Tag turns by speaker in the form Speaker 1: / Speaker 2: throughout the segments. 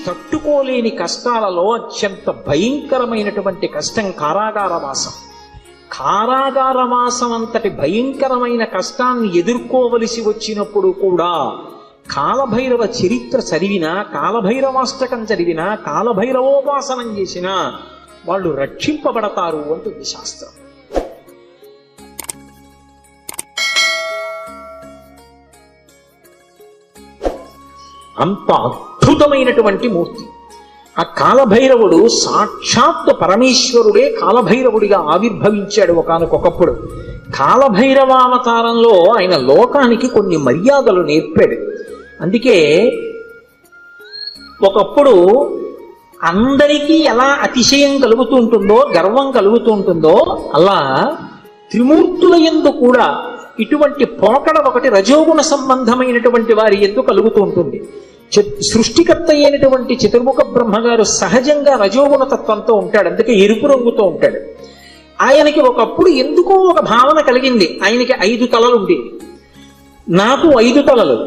Speaker 1: తట్టుకోలేని కష్టాలలో అత్యంత భయంకరమైనటువంటి కష్టం కారాగారవాసం. కారాగారవాసం అంతటి భయంకరమైన కష్టాన్ని ఎదుర్కోవలసి వచ్చినప్పుడు కూడా కాలభైరవ చరిత్ర చదివినా, కాలభైరవాష్టకం చదివినా, కాలభైరవోపాసనం చేసినా వాళ్ళు రక్షింపబడతారు అంటుంది శాస్త్రం. అంత అద్భుతమైనటువంటి మూర్తి ఆ కాలభైరవుడు. సాక్షాత్ పరమేశ్వరుడే కాలభైరవుడిగా ఆవిర్భవించాడు ఒకానొకప్పుడు. కాలభైరవావతారంలో ఆయన లోకానికి కొన్ని మర్యాదలు నేర్పాడు. అందుకే ఒకప్పుడు అందరికీ ఎలా అతిశయం కలుగుతూ ఉంటుందో, గర్వం కలుగుతూ ఉంటుందో, అలా త్రిమూర్తుల యందు కూడా ఇటువంటి పోకడ ఒకటి రజోగుణ సంబంధమైనటువంటి వారి యందు కలుగుతూ ఉంటుంది. సృష్టికర్త అయినటువంటి చతుర్ముఖ బ్రహ్మగారు సహజంగా రజోగుణ తత్వంతో ఉంటాడు, అందుకే ఎరుపు రంగుతో ఉంటాడు. ఆయనకి ఒకప్పుడు ఎందుకో ఒక భావన కలిగింది, ఆయనకి 5 తలలు ఉండేవి. నాకు 5 తలలు,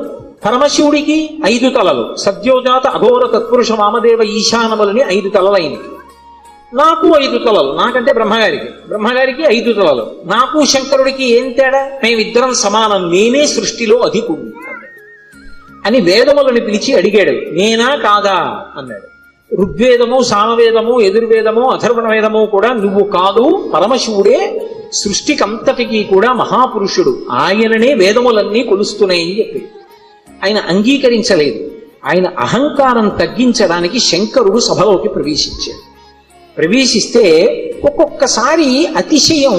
Speaker 1: పరమశివుడికి 5 తలలు, సద్యోజాత అఘోర తత్పురుష వామదేవ ఈశానములని 5 తలలు ఆయనకి. నాకు 5 తలలు, నాకంటే బ్రహ్మగారికి 5 తలలు. నాకు శంకరుడికి ఏం తేడా? మేమిద్దరం సమానం, నేనే సృష్టిలో అధికుడు అని వేదములను పిలిచి అడిగాడు. నేనా కాదా అన్నాడు. ఋగ్వేదము, సామవేదము, యజుర్వేదము, అథర్వణ వేదము కూడా నువ్వు కాదు, పరమశివుడే సృష్టికంతటికి కూడా మహాపురుషుడు, ఆయననే వేదములన్నీ కొలుస్తున్నాయని చెప్పి ఆయన అంగీకరించలేదు. ఆయన అహంకారం తగ్గించడానికి శంకరుడు సభలోకి ప్రవేశించాడు. ప్రవేశిస్తే ఒక్కొక్కసారి అతిశయం,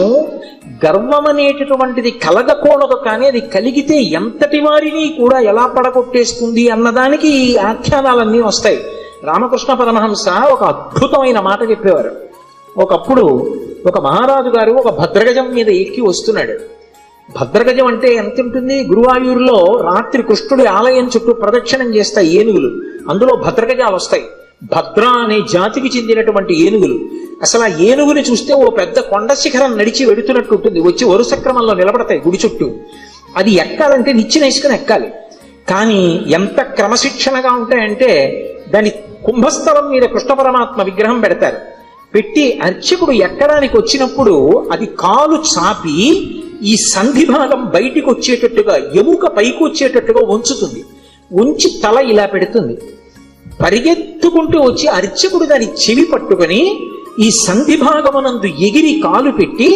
Speaker 1: గర్వం అనేటటువంటిది కలగకూడదు, కానీ అది కలిగితే ఎంతటి వారిని కూడా ఎలా పడగొట్టేస్తుంది అన్నదానికి ఈ ఆఖ్యానాలన్నీ వస్తాయి. రామకృష్ణ పరమహంస ఒక అద్భుతమైన మాట చెప్పేవారు. ఒకప్పుడు ఒక మహారాజు గారు ఒక భద్రగజం మీద ఎక్కి వస్తున్నాడు. భద్రగజం అంటే ఎంత ఉంటుంది? గురువాయూరులో రాత్రి కృష్ణుడి ఆలయం చుట్టూ ప్రదక్షిణం చేస్తాయి ఏనుగులు, అందులో భద్రగజాలు వస్తాయి. భద్ర అనే జాతికి చెందినటువంటి ఏనుగులు. అసలు ఆ ఏనుగుని చూస్తే ఓ పెద్ద కొండ శిఖరం నడిచి వెడుతున్నట్టు ఉంటుంది, వచ్చి వరుస క్రమంలో నిలబడతాయి గుడి చుట్టూ. అది ఎక్కాలంటే నిచ్చెన వేసుకుని ఎక్కాలి. కానీ ఎంత క్రమశిక్షణగా ఉంటాయంటే దాని కుంభస్థలం మీద కృష్ణ పరమాత్మ విగ్రహం పెడతారు. పెట్టి అర్చకుడు ఎక్కడానికి వచ్చినప్పుడు అది కాలు చాపి ఈ సంధి భాగం బయటికి వచ్చేటట్టుగా, ఎముక పైకి వచ్చేటట్టుగా ఉంచుతుంది. ఉంచి తల ఇలా పెడుతుంది. పరిగెత్తుకుంటూ వచ్చి అర్చకుడు దాని చెవి పట్టుకొని ఈ సంధి భాగమునందు ఎగిరి కాలు పెట్టి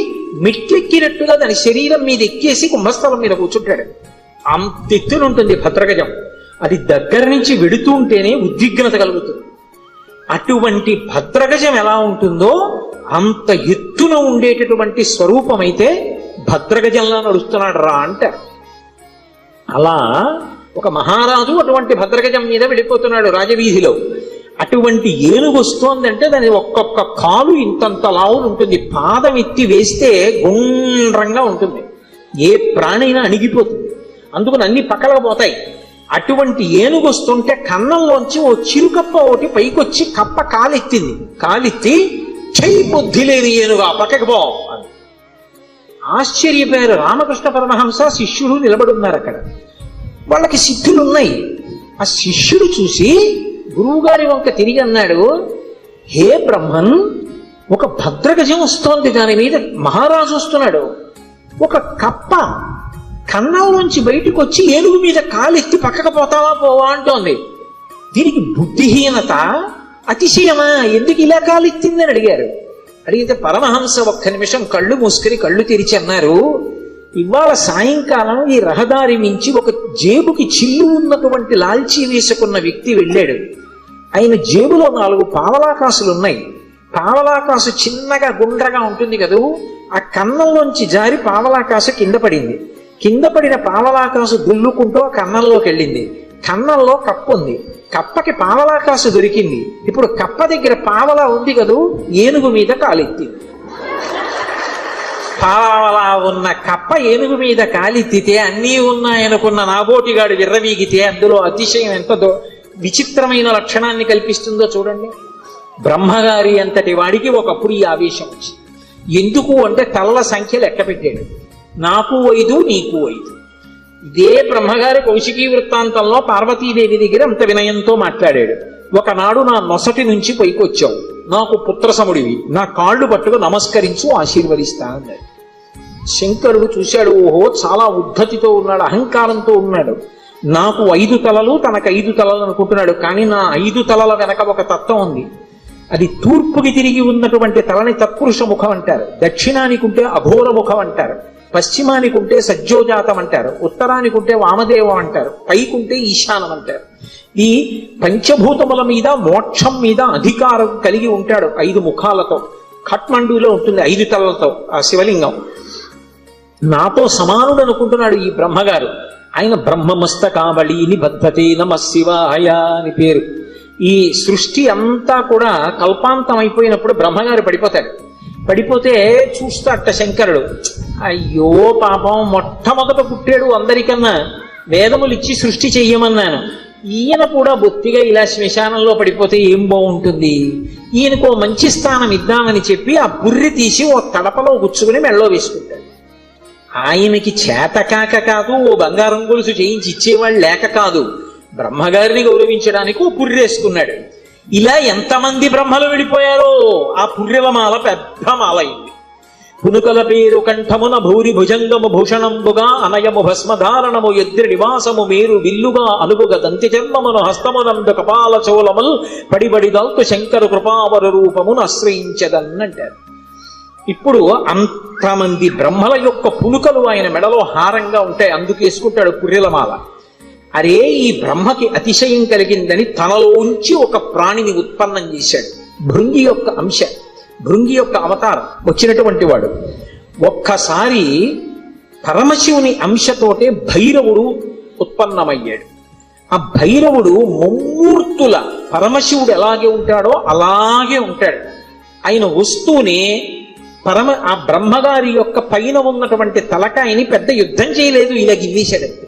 Speaker 1: మెట్లెక్కినట్టుగా దాని శరీరం మీద ఎక్కేసి కుంభస్థలం మీద కూర్చుంటాడు. అంతెత్తునుంటుంది భద్రగజం. అది దగ్గర నుంచి వెడుతూ ఉంటేనే ఉద్విగ్నత కలుగుతుంది. అటువంటి భద్రగజం ఎలా ఉంటుందో అంత ఎత్తున ఉండేటటువంటి స్వరూపమైతే భద్రగజంలా నడుస్తున్నాడు రా అంటారు. అలా ఒక మహారాజు అటువంటి భద్రగజం మీద వెళ్ళిపోతున్నాడు రాజవీధిలో. అటువంటి ఏనుగు వస్తోందంటే దాని ఒక్కొక్క కాలు ఇంతంత లావు ఉంటుంది, పాదం ఎత్తి వేస్తే గుండ్రంగా ఉంటుంది, ఏ ప్రాణైనా అణిగిపోతుంది, అందుకని అన్ని పక్కలకు పోతాయి. అటువంటి ఏనుగు వస్తుంటే కన్నంలోంచి ఓ చిరుకప్ప ఒకటి పైకొచ్చి కప్ప కాలెత్తింది. కాలెత్తి చెయ్యి బుద్ధి లేని ఏనుగా పక్కకు పో అని ఆశ్చర్యపోయారు. రామకృష్ణ పరమహంస శిష్యుడు నిలబడున్నారు అక్కడ. వాళ్ళకి సిద్ధులున్నాయి. ఆ శిష్యుడు చూసి గురువుగారి వంక తిరిగి అన్నాడు, హే బ్రహ్మన్, ఒక భద్రగజం వస్తోంది, దాని మీద మహారాజు వస్తున్నాడు. ఒక కప్ప కన్నంలోంచి బయటకు వచ్చి ఏనుగు మీద కాలెత్తి పక్కకు పోతావా పోవా అంటోంది. దీనికి బుద్ధిహీనత, అతిశయమా? ఎందుకు ఇలా కాలెత్తిందని అడిగారు. అడిగితే పరమహంస ఒక్క నిమిషం కళ్ళు మూసుకుని కళ్ళు తెరిచి అన్నారు, ఇవాళ సాయంకాలం ఈ రహదారి మించి ఒక జేబుకి చిల్లు ఉన్నటువంటి లాల్చీ వేసుకున్న వ్యక్తి వెళ్ళాడు. ఆయన జేబులో 4 పావలాకాసులున్నాయి. పావలాకాసు చిన్నగా గుండ్రగా ఉంటుంది కదూ, ఆ కన్నంలోంచి జారి పావలాకాసు కింద పడింది. కింద పడిన పావలాకాసు దుల్లుకుంటూ ఆ కన్నంలోకి వెళ్ళింది. కన్నంలో కప్ప ఉంది. కప్పకి పావలాకాసు దొరికింది. ఇప్పుడు కప్ప దగ్గర పావలా ఉంది కదూ, ఏనుగు మీద కాలెత్తింది. పావలా ఉన్న కప్ప ఏనుగు మీద కాలెత్తితే అన్నీ ఉన్నాయనుకున్న నాబోటిగాడు విర్రవీగితే అందులో అతిశయం ఎంత విచిత్రమైన లక్షణాన్ని కల్పిస్తుందో చూడండి. బ్రహ్మగారి అంతటి వాడికి ఒకప్పుడు ఈ ఆవేశం వచ్చింది. ఎందుకు అంటే తలల సంఖ్య లెక్క పెట్టాడు. నాకు 5, నీకు 5. ఇదే బ్రహ్మగారి కౌశికీ వృత్తాంతంలో పార్వతీదేవి దగ్గర అంత వినయంతో మాట్లాడాడు. ఒకనాడు నా నొసటి నుంచి పైకొచ్చావు, నాకు పుత్రసముడివి, నా కాళ్ళు పట్టుకు నమస్కరించు, ఆశీర్వదిస్తా అన్నాడు. శంకరుడు చూశాడు, ఓహో చాలా ఉద్ధతితో ఉన్నాడు, అహంకారంతో ఉన్నాడు. నాకు 5 తలలు, తనకు 5 తలలు అనుకుంటున్నాడు. కానీ నా 5 తలల వెనక ఒక తత్వం ఉంది. అది తూర్పుకి తిరిగి ఉన్నటువంటి తలని తత్పురుష ముఖం అంటారు, దక్షిణానికి ఉంటే అఘోర ముఖం అంటారు, పశ్చిమానికి ఉంటే సజ్జోజాతం అంటారు, ఉత్తరానికి ఉంటే వామదేవం అంటారు, పైకుంటే ఈశానం అంటారు. ఈ పంచభూతముల మీద మోక్షం మీద అధికారం కలిగి ఉంటాడు 5 ముఖాలతో. ఖట్మండూలో ఉంటుంది 5 తలలతో ఆ శివలింగం. నాతో సమానుడు అనుకుంటున్నాడు ఈ బ్రహ్మగారు. ఆయన బ్రహ్మమస్తకావళి నిబద్ధతే నమః శివాయ అని పేరు. ఈ సృష్టి అంతా కూడా కల్పాంతం అయిపోయినప్పుడు బ్రహ్మగారు పడిపోతాడు. పడిపోతే చూస్తాట శంకరుడు, అయ్యో పాపం మొట్టమొదట పుట్టాడు అందరికన్నా, వేదములు ఇచ్చి సృష్టి చెయ్యమన్నాను, ఈయన కూడా బొత్తిగా ఇలా శ్మశానంలో పడిపోతే ఏం బాగుంటుంది, ఈయనకు మంచి స్థానం ఇద్దామని చెప్పి ఆ బుర్రి తీసి ఓ తడపలో గుచ్చుకుని మెళ్ళో వేసుకుంటాడు. ఆయనకి చేతకాక కాదు, ఓ బంగారం గొలుసు చేయించి ఇచ్చేవాళ్ళు లేక కాదు, బ్రహ్మగారిని గౌరవించడానికి ఓ పుర్రేసుకున్నాడు. ఇలా ఎంతమంది బ్రహ్మలు విడిపోయారో ఆ పుర్రెల మాల పెద్ద మాల అయింది. పునుకల పేరు కంఠమున భూరి భుజంగము భూషణంబుగా అనయము భస్మధారణము ఎద్రి నివాసము మేరు విల్లుగా అనుగుగ దంతి చర్మమును హస్తమునందు కపాల చోళముల్ పడిబడిదల్తు శంకరు కృపావర రూపమును ఆశ్రయించదన్నంటారు. ఇప్పుడు అంతమంది బ్రహ్మల యొక్క పునుకలు ఆయన మెడలో హారంగా ఉంటాయి, అందుకేసుకుంటాడు పుర్రెల మాల. అరే ఈ బ్రహ్మకి అతిశయం కలిగిందని తనలోంచి ఒక ప్రాణిని ఉత్పన్నం చేశాడు. భృంగి యొక్క అంశ, భృంగి యొక్క అవతారం వచ్చినటువంటి వాడు. ఒక్కసారి పరమశివుని అంశతోటే భైరవుడు ఉత్పన్నమయ్యాడు. ఆ భైరవుడు ముమ్మూర్తుల పరమశివుడు ఎలాగే ఉంటాడో అలాగే ఉంటాడు. ఆయన వస్తూనే ఆ బ్రహ్మగారి యొక్క పైన ఉన్నటువంటి తలకాయని పెద్ద యుద్ధం చేయలేదు, ఇలా గిల్లేశాడంతే.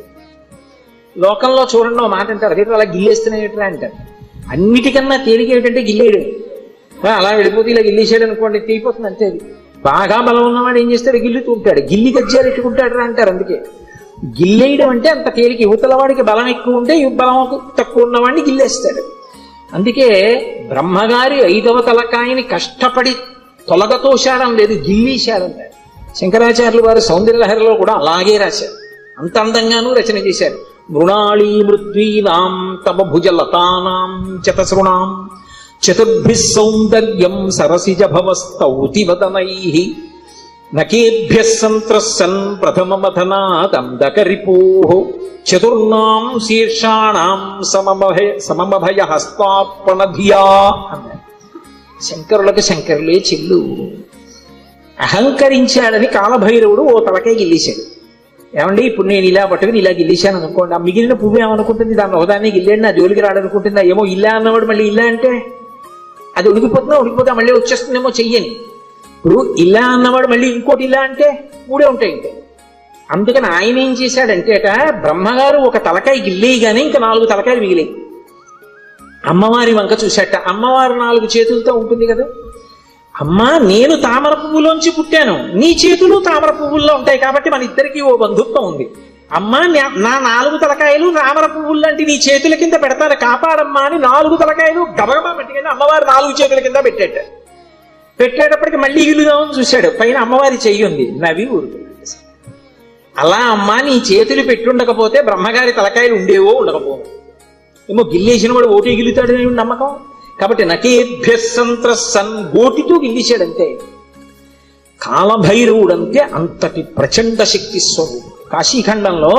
Speaker 1: లోకంలో చూడండి మాట అంటారు, అదే అలా గిల్లేస్తున్నాయట్రా అంటారు. అన్నిటికన్నా తేలిక ఏంటంటే గిల్లేడు. అలా వెళ్ళిపోతే ఇలా గిల్లేసాడు అనుకోండి, తీయిపోతుంది అంతే. అది బాగా బలం ఉన్నవాడు ఏం చేస్తాడు, గిల్లుతూ ఉంటాడు, గిల్లి గజ్జాలు ఎట్టుకుంటాడు రా అంటారు. అందుకే గిల్లేయడం అంటే అంత తేలిక. యువతల వాడికి బలం ఎక్కువ ఉంటే బలం తక్కువ ఉన్నవాడిని గిల్లేస్తాడు. అందుకే బ్రహ్మగారి 5వ తలకాయని కష్టపడి తొలగతోశాడం లేదు, గిల్లీశాడంటారు. శంకరాచార్యులు వారు సౌందర్యలహరిలో కూడా అలాగే రాశారు, అంత అందంగానూ రచన చేశారు. మృణాళీ మృద్వీనాం తమ భుజలతానాం చతసృణాం చతుర్భిః సౌందర్యం సరసిజ భవస్తౌతి వదనైః నకేభ్యః సంత్రస్సన్ ప్రథమమథనాదందకరిపోః చతుర్ణాం శీర్షాణాం సమమభయ హస్తార్పణధియా అన్నారు. శంకరులకు శంకరులే చెల్లు. అహంకరించాడని కాలభైరవుడు ఓ తలకే గిల్లేశాడు. ఏమండి ఇప్పుడు నేను ఇలా పట్టుకుని ఇలా గిల్లేశాను అనుకోండి, ఆ మిగిలిన పువ్వు ఏమనుకుంటుంది, దాన్ని ఒకదాన్ని గిల్లేండి నా జోలికి రాడనుకుంటుందా? ఏమో ఇలా అన్నవాడు మళ్ళీ ఇలా అంటే అది ఉడికిపోతా మళ్ళీ వచ్చేస్తుందేమో చెయ్యని. ఇప్పుడు ఇలా అన్నవాడు మళ్ళీ ఇంకోటి ఇలా అంటే 3 ఉంటాయి ఇంకా. అందుకని ఆయన ఏం చేశాడంటే బ్రహ్మగారు ఒక తలకాయ గిల్లేయగానే ఇంకా 4 తలకాయలు మిగిలాయి. అమ్మవారి వంక చూశాట. అమ్మవారు 4 చేతులతో ఉంటుంది కదా. అమ్మా నేను తామర పువ్వులోంచి పుట్టాను, నీ చేతులు తామర పువ్వుల్లో ఉంటాయి కాబట్టి మన ఇద్దరికి ఓ బంధుత్వం ఉంది. అమ్మా నా 4 తలకాయలు తామర పువ్వులు లాంటి నీ చేతుల కింద పెడతాను, కాపాడమ్మా అని 4 తలకాయలు గబగబా పెట్టుకెళ్ళి అమ్మవారు 4 చేతుల కింద పెట్టేటప్పటికి మళ్ళీ ఇల్లుదామని చూశాడు. పైన అమ్మవారి చెయ్యి ఉంది, నవ్వి ఊరుకున్నాడు. అలా అమ్మా నీ చేతులు పెట్టుండకపోతే బ్రహ్మగారి తలకాయలు ఉండేవో ఉండకపోవు, ఏమో గిల్లేసిన వాడు ఓటే గిల్లుతాడని నమ్మకం. కాబట్టి నకేభ్యః సంత్రస్సన్ గోటితో గిల్లేశాడంతే. కాలభైరవుడంతే అంతటి ప్రచండ శక్తి స్వరూపుడు. కాశీఖండంలో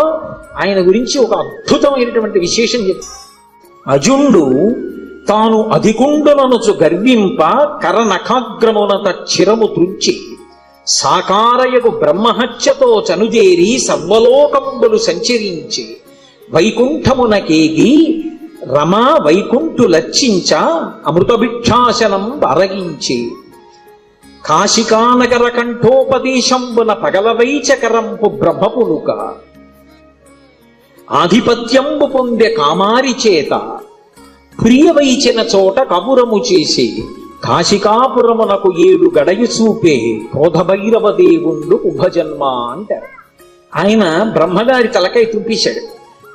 Speaker 1: ఆయన గురించి ఒక అద్భుతమైనటువంటి విశేషం చెప్తారు. అజుండు తాను అధికుండుననుచు గర్వింప కరనఖాగ్రమునత చిరము త్రుంచి సాకారయగు బ్రహ్మహత్యతో చనుదేరి సర్వలోకంబులు సంచరించి వైకుంఠమునకేగి రమా వైకుంఠు లచ్చించ అమృతభిక్షాసనం అరగించి కాశికానగర కంఠోపదేశంబున పగలవైచకరంపు బ్రహ్మపునుక ఆధిపత్యంబు పొందె కామారి చేత ప్రియవైచిన చోట కబురము చేసి కాశికాపురమునకు 7 గడయు చూపే క్రోధభైరవ దేవుండు ఉభజన్మ అంటారు. ఆయన బ్రహ్మగారి తలకాయ తుంపేశాడు.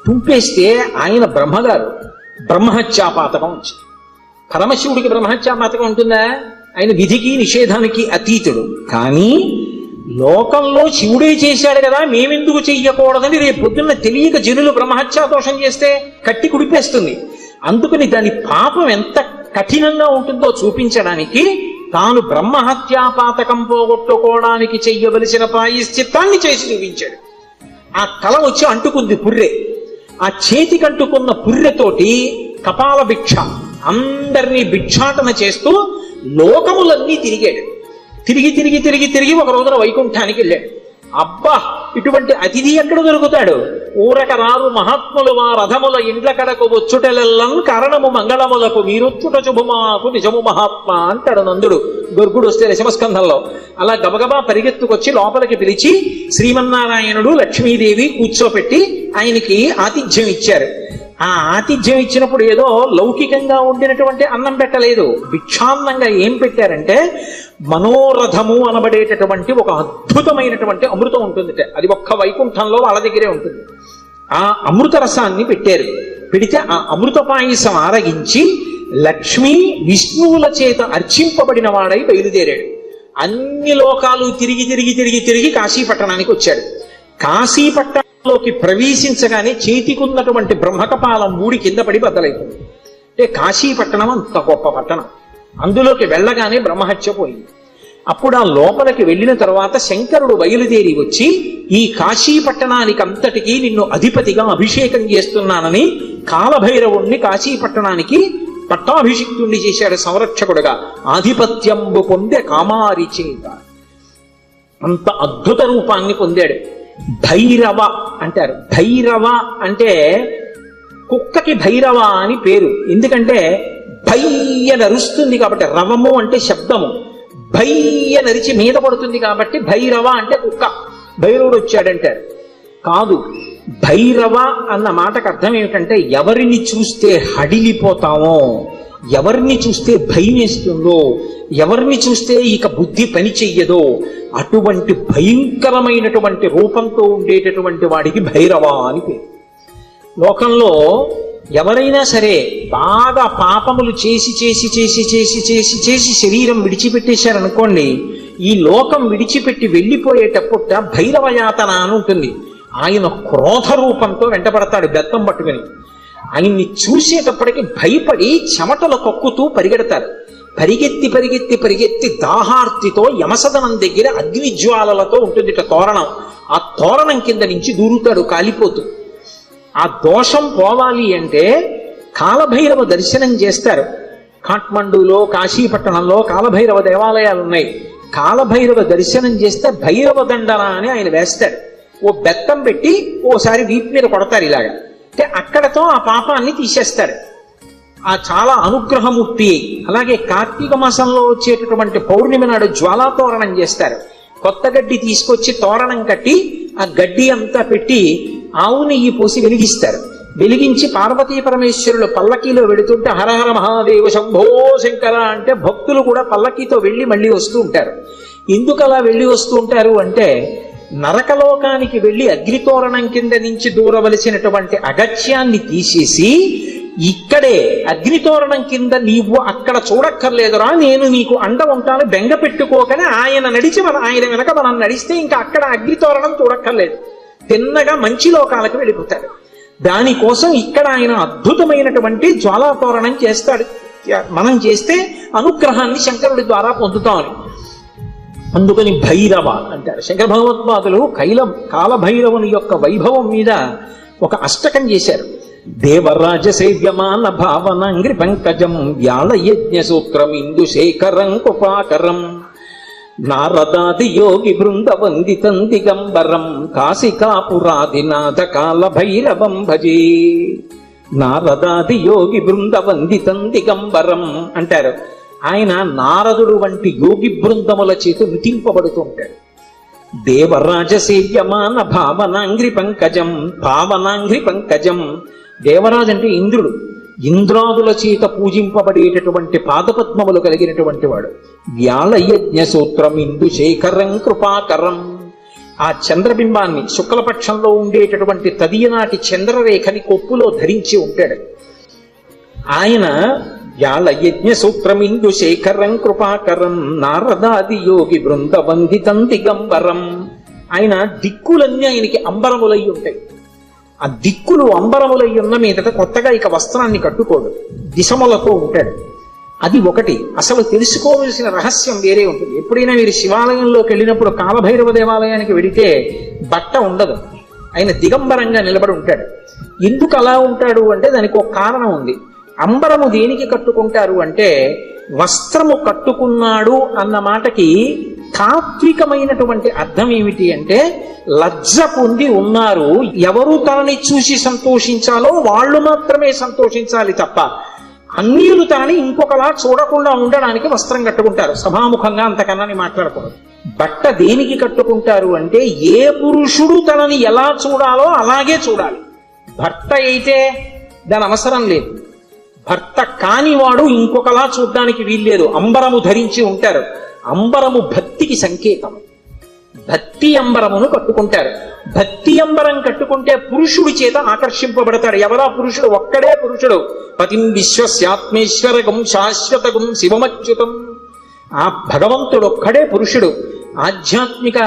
Speaker 1: తుంపేస్తే ఆయన బ్రహ్మగారు బ్రహ్మహత్యాపాతకం వచ్చింది. పరమశివుడికి బ్రహ్మహత్యాపాతకం ఉంటుందా? ఆయన విధికి నిషేధానికి అతీతుడు. కానీ లోకంలో శివుడే చేశాడు కదా, మేమెందుకు చెయ్యకూడదని రేపు పొద్దున్న తెలియక జనులు బ్రహ్మహత్యా దోషం చేస్తే కట్టి కుడిపేస్తుంది. అందుకని దాని పాపం ఎంత కఠినంగా ఉంటుందో చూపించడానికి తాను బ్రహ్మహత్యాపాతకం పోగొట్టుకోవడానికి చెయ్యవలసిన ప్రాయశ్చిత్తాన్ని చేసి చూపించాడు. ఆ తల వచ్చి అంటుకుంది పుర్రె. ఆ చేతికి అంటుకున్న పుర్రెతోటి కపాల భిక్ష అందరినీ భిక్షాటన చేస్తూ లోకములన్నీ తిరిగాడు. తిరిగి తిరిగి తిరిగి తిరిగి ఒక రోజున వైకుంఠానికి వెళ్ళాడు. అబ్బా, ఇటువంటి అతిథి ఎక్కడ దొరుకుతాడు? ఊరక రారు మహాత్ములు మా రథముల ఇండ్ల కడకు వచ్చుటలెల్లం కారణము మంగళములకు మీరొచ్చుట శుభమాకు నిజము మహాత్మా అంటాడు నందుడు గొర్గుడు వస్తే దశమస్కంధంలో. అలా గబగబా పరిగెత్తుకొచ్చి లోపలికి పిలిచి శ్రీమన్నారాయణుడు లక్ష్మీదేవి కూర్చోపెట్టి ఆయనకి ఆతిథ్యం ఇచ్చారు. ఆ ఆతిథ్యం ఇచ్చినప్పుడు ఏదో లౌకికంగా ఉండినటువంటి అన్నం పెట్టలేదు. భిక్షాన్నంగా ఏం పెట్టారంటే మనోరథము అనబడేటటువంటి ఒక అద్భుతమైనటువంటి అమృతం ఉంటుంది. అది ఒక్క వైకుంఠంలో వాళ్ళ దగ్గరే ఉంటుంది. ఆ అమృత రసాన్ని పెట్టారు. పెడితే ఆ అమృత పాయసం ఆరగించి లక్ష్మీ విష్ణువుల చేత అర్చింపబడిన వాడై బయలుదేరాడు. అన్ని లోకాలు తిరిగి తిరిగి తిరిగి తిరిగి కాశీపట్టణానికి వచ్చాడు. కాశీపట్టణంలోకి ప్రవేశించగానే చేతికున్నటువంటి బ్రహ్మకపాలం మూడి కింద పడి బద్దలైపోయింది. అంటే కాశీపట్టణం అంత గొప్ప పట్టణం. అందులోకి వెళ్ళగానే బ్రహ్మహత్య పోయింది. అప్పుడు ఆ లోపలికి వెళ్ళిన తర్వాత శంకరుడు బయలుదేరి వచ్చి ఈ కాశీపట్టణానికి అంతటికీ నిన్ను అధిపతిగా అభిషేకం చేస్తున్నానని కాలభైరవుణ్ణి కాశీపట్టణానికి పట్టాభిషిక్తుణ్ణి చేశాడు సంరక్షకుడుగా. ఆధిపత్యంబు పొందే కామారి చేత అంత అద్భుత రూపాన్ని పొందాడు. భైరవ అంటారు. భైరవ అంటే కుక్కకి భైరవ అని పేరు. ఎందుకంటే భయ్య నరుస్తుంది కాబట్టి, రవము అంటే శబ్దము, భయ్య నరిచి మీద పడుతుంది కాబట్టి భైరవ అంటే కుక్క. భైరవుడు వచ్చాడంటారు. కాదు, భైరవ అన్న మాటకు అర్థం ఏమిటంటే ఎవరిని చూస్తే హడిలిపోతామో, ఎవరిని చూస్తే భయం వేస్తుందో, ఎవరిని చూస్తే ఇక బుద్ధి పని చెయ్యదో అటువంటి భయంకరమైనటువంటి రూపంతో ఉండేటటువంటి వాడికి భైరవ అని పేరు. లోకంలో ఎవరైనా సరే బాగా పాపములు చేసి చేసి చేసి చేసి చేసి చేసి శరీరం విడిచిపెట్టేశారనుకోండి, ఈ లోకం విడిచిపెట్టి వెళ్ళిపోయేటప్పుట భైరవయాతన అని ఉంటుంది. ఆయన క్రోధ రూపంతో వెంటబడతాడు బెత్తం పట్టుకుని. ఆయన్ని చూసేటప్పటికి భయపడి చెమటలు కక్కుతూ పరిగెడతారు. పరిగెత్తి పరిగెత్తి పరిగెత్తి దాహార్తితో యమసదనం దగ్గర అగ్నిజ్వాలలతో ఉంటుంది తోరణం. ఆ తోరణం కింద నుంచి దూరుతాడు కాలిపోతూ. ఆ దోషం పోవాలి అంటే కాలభైరవ దర్శనం చేస్తారు. కాఠ్మండూలో కాశీపట్టణంలో కాలభైరవ దేవాలయాలు ఉన్నాయి. కాలభైరవ దర్శనం చేస్తే భైరవ దండన అని ఆయన వేస్తాడు. ఓ బెత్తం పెట్టి ఓసారి వీపు మీద కొడతారు ఇలాగా. అంటే అక్కడతో ఆ పాపాన్ని తీసేస్తాడు. ఆ చాలా అనుగ్రహమూర్తి. అలాగే కార్తీక మాసంలో వచ్చేటటువంటి పౌర్ణమి నాడు జ్వాలాతోరణం చేస్తారు. కొత్త గడ్డి తీసుకొచ్చి తోరణం కట్టి ఆ గడ్డి అంతా పెట్టి ఆవు నెయ్యి పోసి వెలిగిస్తారు. వెలిగించి పార్వతీ పరమేశ్వరులు పల్లకీలో వెళుతుంటే హరహర మహాదేవ శంభో శంకర అంటే భక్తులు కూడా పల్లకీతో వెళ్ళి మళ్ళీ వస్తూ ఉంటారు. ఎందుకు అలా వెళ్ళి వస్తూ ఉంటారు అంటే నరకలోకానికి వెళ్ళి అగ్నితోరణం కింద నుంచి దూరవలసినటువంటి అగత్యాన్ని తీసేసి ఇక్కడే అగ్నితోరణం కింద నీవు అక్కడ చూడక్కర్లేదురా, నేను నీకు అండ ఉంటాను, బెంగ పెట్టుకోకని ఆయన నడిచి ఆయన వెనక మనం నడిస్తే ఇంకా అక్కడ అగ్నితోరణం చూడక్కర్లేదు, తిన్నగా మంచి లోకాలకు వెళ్ళిపోతాడు. దానికోసం ఇక్కడ ఆయన అద్భుతమైనటువంటి జ్వాలాతోరణం చేస్తాడు. మనం చేస్తే అనుగ్రహాన్ని శంకరుడి ద్వారా పొందుతామని. అందుకని భైరవ అంటారు. శంకర భగవత్పాదులు కాలభైరవుని యొక్క వైభవం మీద ఒక అష్టకం చేశారు. దేవరాజ సేవ్యమాన భావనాంగ్రి పంకజం వ్యాళ యజ్ఞ సూత్రం ఇందుశేఖరం కృపాకరం నారదాది యోగి బృంద వందితం దిగంబరం కాశికాపురాదినాథ కాల భైరవం భజే. నారదాది యోగి బృంద వందితం దిగంబరం అంటారు. ఆయన నారదుడు వంటి యోగి బృందముల చేత వితింపబడుతూ ఉంటాడు. దేవరాజ సేవ్యమాన భావనాంగ్రి పంకజం, భావనాంగ్రి పంకజం. దేవరాజు అంటే ఇంద్రుడు. ఇంద్రాదుల చేత పూజింపబడేటటువంటి పాదపద్మములు కలిగినటువంటి వాడు. వ్యాళయజ్ఞ సూత్రం ఇందుశేఖరం కృపాకరం. ఆ చంద్రబింబాన్ని శుక్లపక్షంలో ఉండేటటువంటి తదియనాటి చంద్రరేఖని కొప్పులో ధరించి ఉంటాడు. ఆయన వ్యాళ యజ్ఞ సూత్రమిందు శేఖరం కృపాకరం నారదాది యోగి బృంద వందితం దిగంబరం. ఆయన దిక్కులన్నీ ఆయనకి అంబరములై ఉంటాయి. ఆ దిక్కులు అంబరములై ఉన్న మీదట కొత్తగా ఇక వస్త్రాన్ని కట్టుకోడు, దిశములతో ఉంటాడు. అది ఒకటి. అసలు తెలుసుకోవలసిన రహస్యం వేరే ఉంటుంది. ఎప్పుడైనా మీరు శివాలయంలోకి వెళ్ళినప్పుడు కాలభైరవ దేవాలయానికి వెడితే బట్ట ఉండదు, ఆయన దిగంబరంగా నిలబడి ఉంటాడు. ఎందుకు అలా ఉంటాడు అంటే దానికి ఒక కారణం ఉంది. అంబరము దేనికి కట్టుకుంటారు అంటే వస్త్రము కట్టుకున్నాడు అన్న మాటకి తాత్వికమైనటువంటి అర్థం ఏమిటి అంటే లజ్జ పొంది ఉన్నారు, ఎవరు తనని చూసి సంతోషించాలో వాళ్ళు మాత్రమే సంతోషించాలి తప్ప అన్యులు తనని ఇంకొకలా చూడకుండా ఉండడానికి వస్త్రం కట్టుకుంటారు. సభాముఖంగా అంతకన్నా మాట్లాడకూడదు. బట్ట దేనికి కట్టుకుంటారు అంటే ఏ పురుషుడు తనని ఎలా చూడాలో అలాగే చూడాలి. భర్త అయితే దాని అవసరం లేదు, భర్త కానివాడు ఇంకొకలా చూడ్డానికి వీల్లేదు. అంబరము ధరించి ఉంటారు. అంబరము భక్తికి సంకేతం. భక్తి అంబరమును కట్టుకుంటారు. భక్తి అంబరం కట్టుకుంటే పురుషుడి చేత ఆకర్షింపబడతాడు. ఎవరా పురుషుడు? ఒక్కడే పురుషుడు. పతిం విశ్వస్యాత్మేశ్వరగం శాశ్వతగం శివమచ్యుతం. ఆ భగవంతుడు ఒక్కడే పురుషుడు. ఆధ్యాత్మిక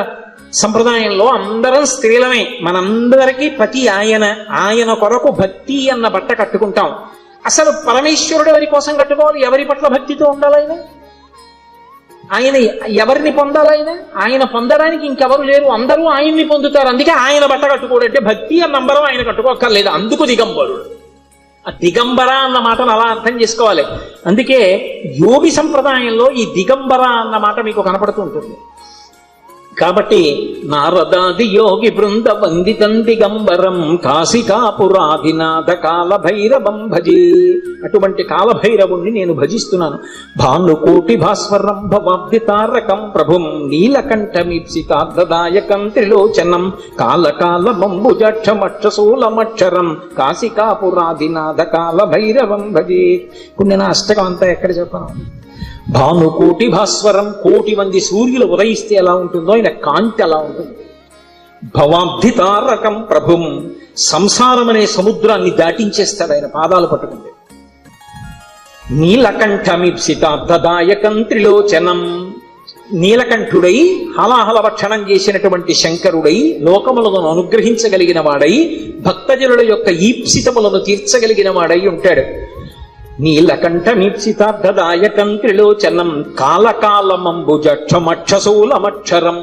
Speaker 1: సంప్రదాయంలో అందరం స్త్రీలమే. మనందరికీ పతి ఆయన. ఆయన కొరకు భక్తి అన్న బట్ట కట్టుకుంటాం. అసలు పరమేశ్వరుడు ఎవరి కోసం కట్టుకోవాలి? ఎవరి పట్ల భక్తితో ఉండాలి ఆయన ఎవరిని పొందాలైనా? ఆయన పొందడానికి ఇంకెవరు లేరు, అందరూ ఆయన్ని పొందుతారు. అందుకే ఆయన బట్ట కట్టుకోడంటే భక్తి అన్న నంబరం ఆయన కట్టుకోక్కర్లేదు. అందుకు దిగంబరుడు. ఆ దిగంబర అన్న మాటను అలా అర్థం చేసుకోవాలి. అందుకే యోగి సంప్రదాయంలో ఈ దిగంబర అన్న మాట మీకు కనపడుతూ ఉంటుంది. కాబట్టి నారదాది యోగి బృంద వందితం దిగంబరం కాశికాపురాధినాథ కాలభైరవం భజే. అటువంటి కాలభైరవుణ్ణి నేను భజిస్తున్నాను. భానుకోటి భాస్వరం భవాబ్దితారకం ప్రభుం నీలకంఠమీప్సితార్థదాయకం త్రిలోచనం కాలకాలమంబుజక్షమక్షశూలమక్షరం కాశికాపురాధినాథ కాలభైరవం భజే. ఇప్పుడు నేను అష్టకం అంతా ఎక్కడ చెప్పను. భానుకోటి భాస్వరం, కోటి మంది సూర్యులు ఉదయిస్తే ఎలా ఉంటుందో ఆయన కాంతి అలా ఉంటుంది. భవాబ్ధితారకం ప్రభుం, సంసారం అనే సముద్రాన్ని దాటించేస్తాడు ఆయన పాదాలు పట్టుకుంటే. నీలకంఠమీప్సితార్థదాయకం త్రిలోచనం, నీలకంఠుడై హలాహల భక్షణం చేసినటువంటి శంకరుడై లోకములను అనుగ్రహించగలిగిన వాడై భక్తజనుల యొక్క ఈప్సితములను తీర్చగలిగిన వాడై ఉంటాడు. నీలకంఠమీప్సితార్థదాయకం త్రిలోచనం కాలకాలమంబుజక్షమక్షశూలమక్షరం,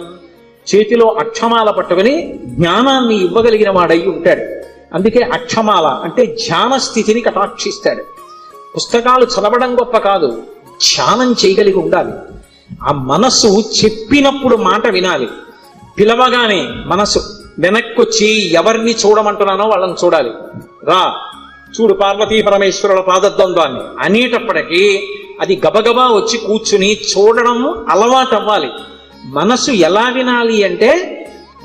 Speaker 1: చేతిలో అక్షమాల పట్టుకుని జ్ఞానాన్ని ఇవ్వగలిగిన వాడై ఉంటాడు. అందుకే అక్షమాల అంటే ధ్యాన స్థితిని కటాక్షిస్తాడు. పుస్తకాలు చదవడం గొప్ప కాదు, ధ్యానం చేయగలిగి ఉండాలి. ఆ మనస్సు చెప్పినప్పుడు మాట వినాలి. పిలవగానే మనసు వెనక్కొచ్చి ఎవరిని చూడమంటున్నానో వాళ్ళని చూడాలి. రా చూడు పార్వతీ పరమేశ్వరుల పాదద్వంద్వాన్ని అనేటప్పటికీ అది గబగబా వచ్చి కూర్చుని చూడడం అలవాటు అవ్వాలి. మనసు ఎలా వినాలి అంటే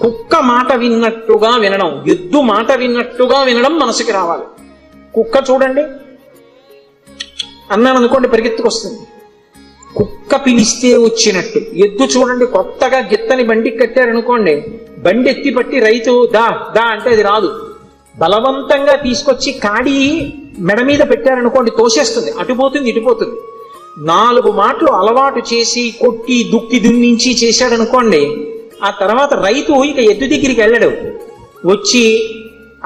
Speaker 1: కుక్క మాట విన్నట్టుగా వినడం, ఎద్దు మాట విన్నట్టుగా వినడం మనసుకి రావాలి. కుక్క చూడండి అన్నాను అనుకోండి పరిగెత్తుకొస్తుంది, కుక్క పిలిస్తే వచ్చినట్టు. ఎద్దు చూడండి కొత్తగా గిత్తని బండికి కట్టారనుకోండి, బండి ఎత్తి పట్టి రైతు దా దా అంటే అది రాదు. బలవంతంగా తీసుకొచ్చి కాడి మెడ మీద పెట్టారనుకోండి తోసేస్తుంది, అటుపోతుంది ఇటుపోతుంది. 4 మాటలు అలవాటు చేసి కొట్టి దుక్కి దున్నించి చేశాడనుకోండి, ఆ తర్వాత రైతు ఇక ఎద్దు దగ్గరికి వెళ్ళడు. వచ్చి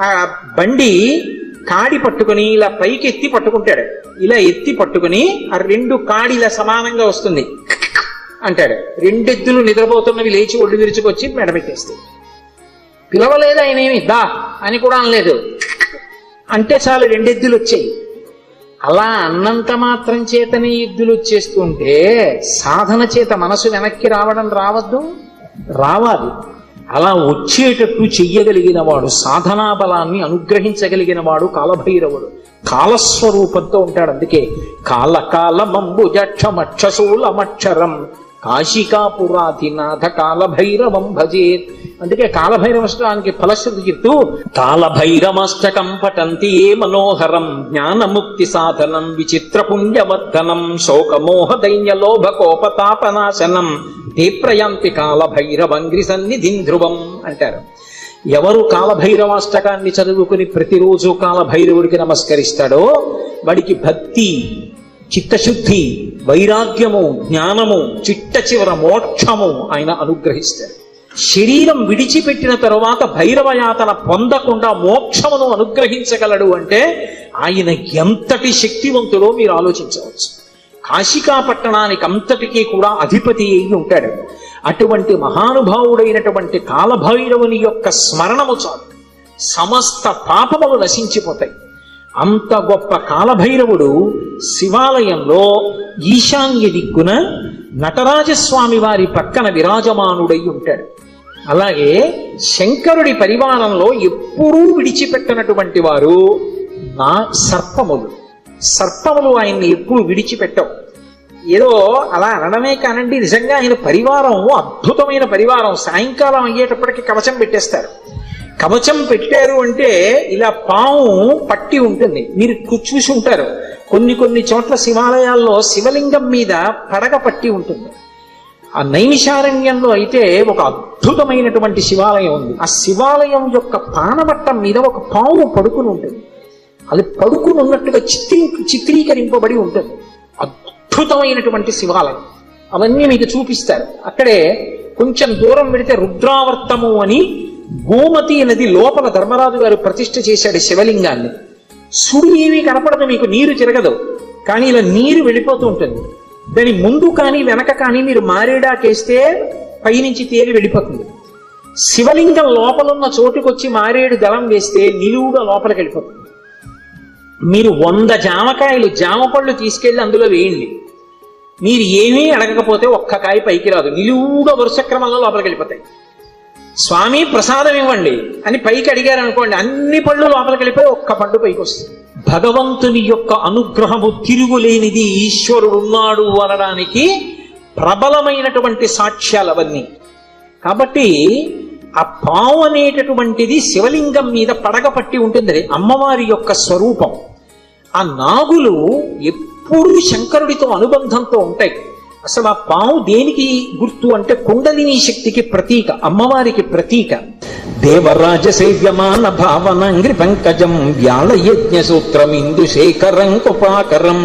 Speaker 1: ఆ బండి కాడి పట్టుకుని ఇలా పైకి ఎత్తి పట్టుకుంటాడు. ఇలా ఎత్తి పట్టుకుని ఆ 2 కాడిలా సమానంగా వస్తుంది అంటాడు. 2 ఎద్దులు నిద్రపోతున్నవి లేచి ఒళ్ళు విరుచుకొచ్చి మెడ పెట్టేస్తాయి. పిలవలేదు ఆయన, ఏమి దా అని కూడా అనలేదు, అంటే చాలు 2 ఎద్దులు వచ్చాయి. అలా అన్నంత మాత్రం చేతనే ఎద్దులు వచ్చేస్తుంటే సాధన చేత మనసు వెనక్కి రావద్దు, రావాలి. అలా వచ్చేటట్టు చెయ్యగలిగిన వాడు, సాధనా బలాన్ని అనుగ్రహించగలిగిన వాడు కాలభైరవుడు. కాలస్వరూపంతో ఉంటాడు. అందుకే కాలకాలమంబుజక్షమక్షశూలమక్షరం కాశికాపురాధినాథ కాలభైరవం భజేత్. అందుకే కాలభైరవష్టానికి ఫలశ్రుతి చెప్తూ కాలభైరవాష్టకం పఠంతి ఏ మనోహరం జ్ఞానముక్తి సాధనం విచిత్ర పుణ్యవర్ధనం శోకమోహ దైన్యలోభ కోపతాపనాశనం తే ప్రయాంతి కాలభైరవంగ్రి సన్నిధిం ధ్రువం అంటారు. ఎవరు కాలభైరవాష్టకాన్ని చదువుకుని ప్రతిరోజు కాలభైరవుడికి నమస్కరిస్తాడో వాడికి భక్తి, చిత్తశుద్ధి, వైరాగ్యము, జ్ఞానము, చిట్ట చివర మోక్షము ఆయన అనుగ్రహిస్తారు. శరీరం విడిచిపెట్టిన తరువాత భైరవయాతన పొందకుండా మోక్షమును అనుగ్రహించగలడు అంటే ఆయన ఎంతటి శక్తివంతుడో మీరు ఆలోచించవచ్చు. కాశికా పట్టణానికి అంతటికీ కూడా అధిపతి అయి ఉంటాడు. అటువంటి మహానుభావుడైనటువంటి కాలభైరవుని యొక్క స్మరణము చాలు, సమస్త పాపములు నశించిపోతాయి. అంత గొప్ప కాలభైరవుడు శివాలయంలో ఈశాన్య దిక్కున నటరాజస్వామి వారి పక్కన విరాజమానుడై ఉంటాడు. అలాగే శంకరుడి పరివారంలో ఎప్పుడూ విడిచిపెట్టనటువంటి వారు సర్పములు ఆయన్ని ఎప్పుడు విడిచిపెట్టవు. ఏదో అలా అనడమే కానండి, నిజంగా ఆయన పరివారం అద్భుతమైన పరివారం. సాయంకాలం అయ్యేటప్పటికి కవచం పెట్టేస్తారు. కవచం పెట్టారు అంటే ఇలా పాము పట్టి ఉంటుంది, మీరు చూసి ఉంటారు. కొన్ని చోట్ల శివాలయాల్లో శివలింగం మీద పడగ పట్టి ఉంటుంది. ఆ నైమిషారణ్యంలో అయితే ఒక అద్భుతమైనటువంటి శివాలయం ఉంది. ఆ శివాలయం యొక్క పానవట్టం మీద ఒక పాము పడుకుని ఉంటుంది. అది పడుకుని ఉన్నట్టుగా చిత్రీకరింపబడి ఉంటుంది. అద్భుతమైనటువంటి శివాలయం. అవన్నీ మీకు చూపిస్తారు. అక్కడే కొంచెం దూరం వెళితే రుద్రావర్తము అని గోమతి నది లోపల ధర్మరాజు గారు ప్రతిష్ఠ చేశాడు శివలింగాన్ని. సుడి ఏమీ కనపడదు, మీకు నీరు తిరగదు, కానీ ఇలా నీరు వెళ్ళిపోతూ ఉంటుంది. దాని ముందు కానీ వెనక కానీ మీరు మారేడాకేస్తే పైనుంచి తేలి వెళ్ళిపోతుంది. శివలింగం లోపలున్న చోటుకొచ్చి మారేడు దళం వేస్తే నిలువుగా లోపలికి వెళ్ళిపోతుంది. మీరు 100 జామకాయలు, జామ పళ్ళు తీసుకెళ్లి అందులో వేయండి, మీరు ఏమీ అడగకపోతే ఒక్క కాయ పైకి రాదు, నిలువుగా వరుస క్రమంలో లోపలికి వెళ్ళిపోతాయి. స్వామి ప్రసాదం ఇవ్వండి అని పైకి అడిగారు అనుకోండి, అన్ని పళ్ళు లోపలికి వెళ్ళిపోయి ఒక్క పండు పైకి వస్తుంది. భగవంతుని యొక్క అనుగ్రహము తిరుగులేనిది, ఈశ్వరుడు ఉన్నాడు అనడానికి ప్రబలమైనటువంటి సాక్ష్యాలు అవన్నీ. కాబట్టి ఆ పావు అనేటటువంటిది శివలింగం మీద పడగ పట్టి ఉంటుంది, అమ్మవారి యొక్క స్వరూపం. ఆ నాగులు ఎప్పుడూ శంకరుడితో అనుబంధంతో ఉంటాయి. అసలు ఆ పాము దేనికి గుర్తు అంటే కుండలిని శక్తికి ప్రతీక, అమ్మవారికి ప్రతీక. దేవరాజ సేవ్యమాన భావనంగ్రి పంకజం వ్యాళయజ్ఞ సూత్రమిందుశేఖరం కుపాకరం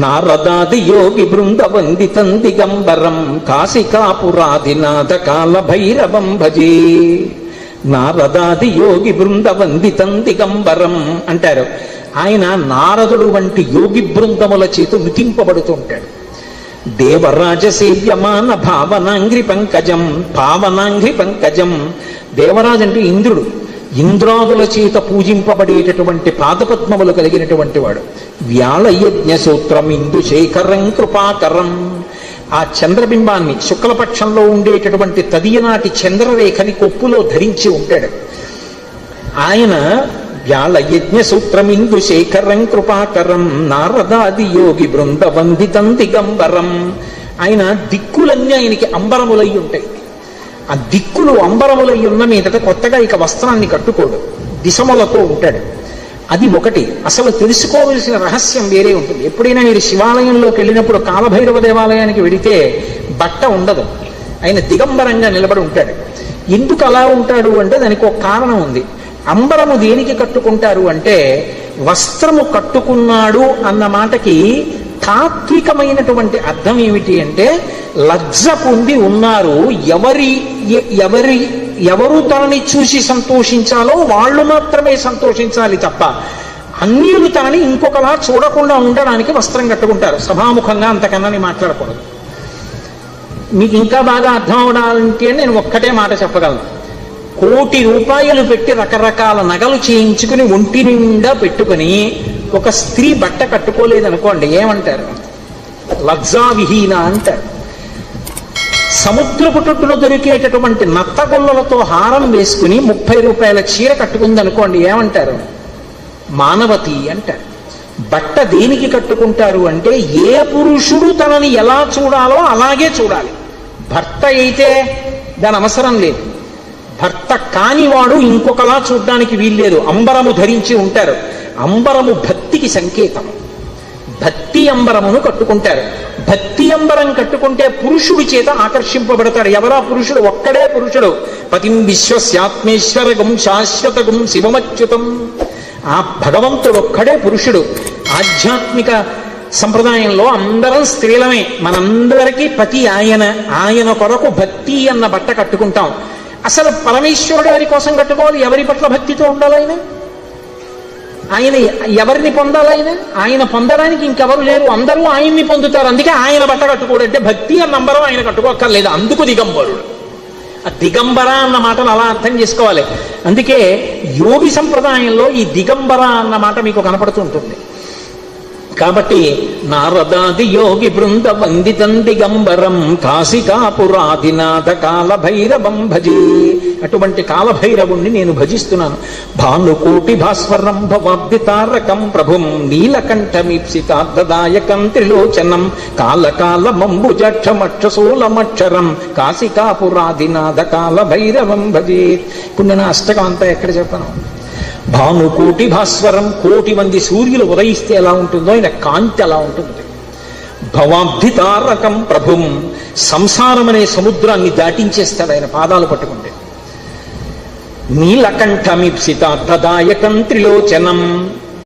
Speaker 1: నారదాది యోగి బృంద వందితం దిగంబరం కాశికాపురాధినాథ కాల భైరవం భజే. నారదాది యోగి బృంద వందితం దిగంబరం అంటారు. ఆయన నారదుడు వంటి యోగి బృందముల చేత నృతింపబడుతూ ఉంటాడు. దేవరాజ సేవ్యమాన భావనాంగ్రి పంకజం, పావనాంగ్రి పంకజం. దేవరాజు అంటే ఇంద్రుడు, ఇంద్రాదుల చేత పూజింపబడేటటువంటి పాదపద్మములు కలిగినటువంటి వాడు. వ్యాళయజ్ఞ సూత్రం ఇందుశేఖరం కృపాకరం. ఆ చంద్రబింబాన్ని శుక్లపక్షంలో ఉండేటటువంటి తదియనాటి చంద్రరేఖని కొప్పులో ధరించి ఉంటాడు ఆయన. వ్యాళయజ్ఞ సూత్రమిందుశేఖరం కృపాకరం నారదాది యోగి బృంద వందితం దిగంబరం. ఆయన దిక్కులన్నీ ఆయనకి అంబరములై ఉంటాయి. ఆ దిక్కులు అంబరములై ఉన్న మీదట కొత్తగా ఇక వస్త్రాన్ని కట్టుకోడు, దిశములతో ఉంటాడు. అది ఒకటి. అసలు తెలుసుకోవలసిన రహస్యం వేరే ఉంటుంది. ఎప్పుడైనా మీరు శివాలయంలోకి వెళ్ళినప్పుడు కాలభైరవ దేవాలయానికి వెడితే బట్ట ఉండదు, ఆయన దిగంబరంగా నిలబడి ఉంటాడు. ఎందుకు అలా ఉంటాడు అంటే దానికి ఒక కారణం ఉంది. అంబరము దేనికి కట్టుకుంటారు అంటే, వస్త్రము కట్టుకున్నాడు అన్న మాటకి తాత్వికమైనటువంటి అర్థం ఏమిటి అంటే, లజ్జ పొంది ఉన్నారు, ఎవరు తనని చూసి సంతోషించాలో వాళ్ళు మాత్రమే సంతోషించాలి తప్ప అన్యులు తనని ఇంకొకలా చూడకుండా ఉండడానికి వస్త్రం కట్టుకుంటారు. సభాముఖంగా అంతకన్నా మాట్లాడకూడదు. మీకు ఇంకా బాగా అర్థం అవడాలంటే నేను ఒక్కటే మాట చెప్పగలను. 1 కోటి రూపాయలు పెట్టి రకరకాల నగలు చేయించుకుని ఒంటి నిండా పెట్టుకుని ఒక స్త్రీ బట్ట కట్టుకోలేదనుకోండి, ఏమంటారు? లజ్జావిహీన అంటారు. సముద్రపు తొట్టులో దొరికేటటువంటి నత్తగొల్లలతో హారం వేసుకుని 30 రూపాయల చీర కట్టుకుందనుకోండి, ఏమంటారు? మానవతి అంటారు. బట్ట దేనికి కట్టుకుంటారు అంటే, ఏ పురుషుడు తనని ఎలా చూడాలో అలాగే చూడాలి. భర్త అయితే దాని అవసరం లేదు, భర్త కానివాడు ఇంకొకలా చూడ్డానికి వీల్లేదు. అంబరము ధరించి ఉంటారు. అంబరము భక్తికి సంకేతం. భక్తి అంబరమును కట్టుకుంటారు. భక్తి అంబరం కట్టుకుంటే పురుషుడి చేత ఆకర్షింపబడతాడు. ఎవరా పురుషుడు? ఒక్కడే పురుషుడు. పతిం విశ్వస్యాత్మేశ్వరగం శాశ్వతగం శివమచ్యుతం. ఆ భగవంతుడు ఒక్కడే పురుషుడు. ఆధ్యాత్మిక సంప్రదాయంలో అందరం స్త్రీలమే, మనందరికీ పతి ఆయన కొరకు భక్తి అన్న బట్ట కట్టుకుంటాం. అసలు పరమేశ్వరుడు ఎవరి కోసం కట్టుకోవాలి? ఎవరి పట్ల భక్తితో ఉండాలి? ఆయన ఎవరిని పొందాలి? ఆయన పొందడానికి ఇంకెవరు లేరు, అందరూ ఆయన్ని పొందుతారు. అందుకే ఆయన బట్ట కట్టుకోడంటే భక్తి అన్న నంబరం ఆయన కట్టుకోక్కర్లేదు. అందుకు దిగంబరుడు. ఆ దిగంబర అన్న మాటను అలా అర్థం చేసుకోవాలి. అందుకే యోగి సంప్రదాయంలో ఈ దిగంబర అన్న మాట మీకు కనపడుతుంటుంది. కాబట్టి నారదాది యోగి బృంద వందితం దిగంబరం కాశికాపురాధినాథ కాలభైరవం భజే. అటువంటి కాలభైరవుణ్ణి నేను భజిస్తున్నాను. భానుకోటి భాస్వరం భవాబ్ది తారకం ప్రభుం నీలకంఠమీప్సితార్థదాయకం త్రిలోచనం కాలకాలమంబుజక్షమక్షశూలమక్షరం కాశికాపురాధినాథ కాలభైరవం భజే. ఇప్పుడు నేను అష్టకం అంతా ఎక్కడ చెప్పను? భానుకోటి భాస్వరం, కోటి మంది సూర్యులు ఉదయిస్తే ఎలా ఉంటుందో ఆయన కాంతి అలా ఉంటుంది. భవాబ్ది తారకం ప్రభుం, సంసారం అనే సముద్రాన్ని దాటించేస్తాడు ఆయన పాదాలు పట్టుకుంటే. నీలకంఠమిప్సితార్థదాయకం త్రిలోచనం,